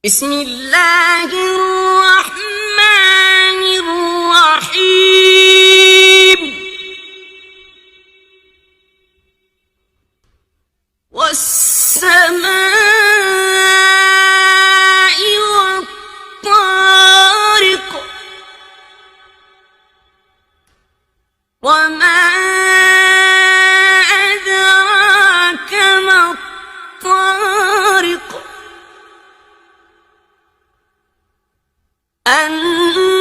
بسم الله الرحمن الرحيم والسماء والطارق وما أدراك ما الطارق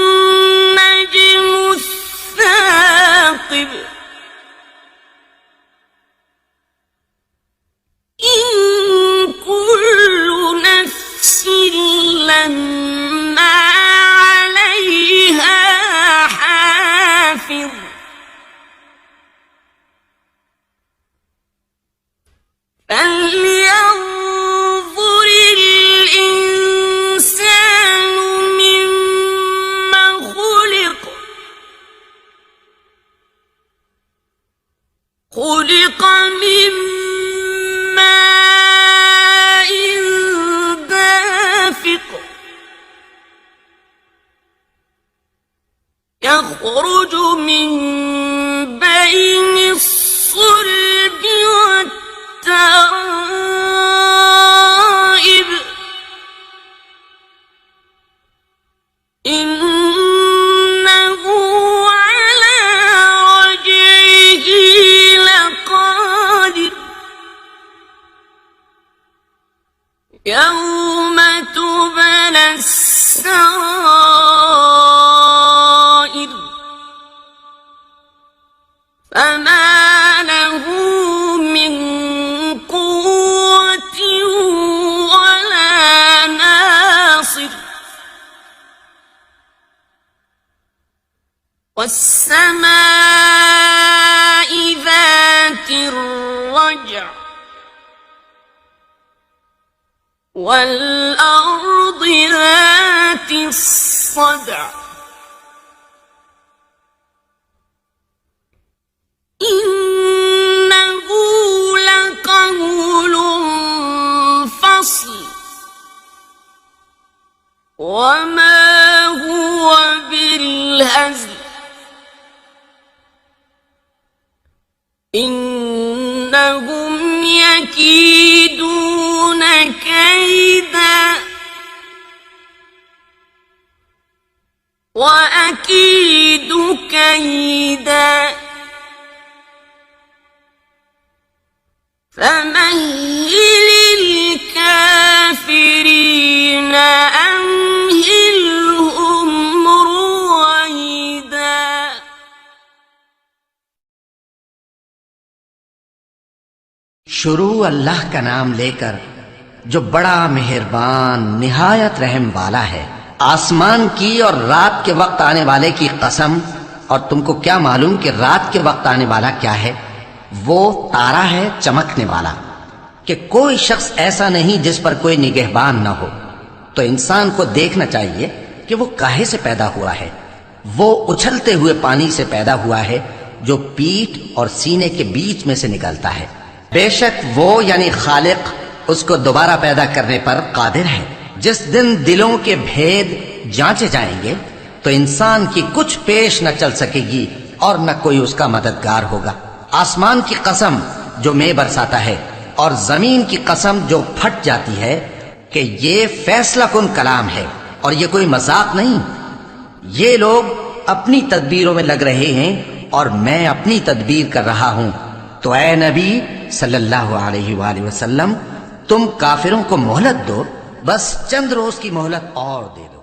النجم الثاقب إن كل نفس لما عليها حافظ فلينظر الإنسان مما خلق خلق من ماء دافق يخرج من بين الصلب والترائب إنه على رجعه لقادر يوم تبلى السرائر فما له من قوة ولا ناصر والسماء ذات الرجع والأرض ذات الصدع إنه لقول فصل وما هو بالهزل إنهم يكيدون كيدا وأكيد كيدا فمهل الكافرين أمهلهم رويدا शुरू अल्लाह का नाम लेकर जो बड़ा मेहरबान निहायत रहम वाला है। आसमान की और रात के वक्त आने वाले की कसम, और तुमको क्या मालूम कि रात के वक्त आने वाला क्या है? वो तारा है चमकने वाला, कि कोई शख्स ऐसा नहीं जिस पर कोई निगहबान न हो। तो इंसान को देखना चाहिए कि वो काहे से पैदा हुआ है। वो उछलते हुए पानी से पैदा हुआ है जो पीठ और सीने के बीच में से निकलता है। बेशक वो यानी खालिक उसको दोबारा पैदा करने पर कादिर है। जिस दिन दिलों के भेद जांचे जाएंगे तो इंसान की कुछ पेश न चल सकेगी और न कोई उसका मददगार होगा। आसमान की कसम जो मैं बरसाता है और जमीन की कसम जो फट जाती है कि ये फैसला कुन कलाम है और ये कोई मजाक नहीं। ये लोग अपनी तदबीरों में लग रहे हैं और मैं अपनी तदबीर कर रहा हूं। तो ऐ नबी सल्लल्लाहु अलैहि वसल्लम, तुम काफिरों को मोहलत दो, बस चंद रोज की मोहलत और दे दो।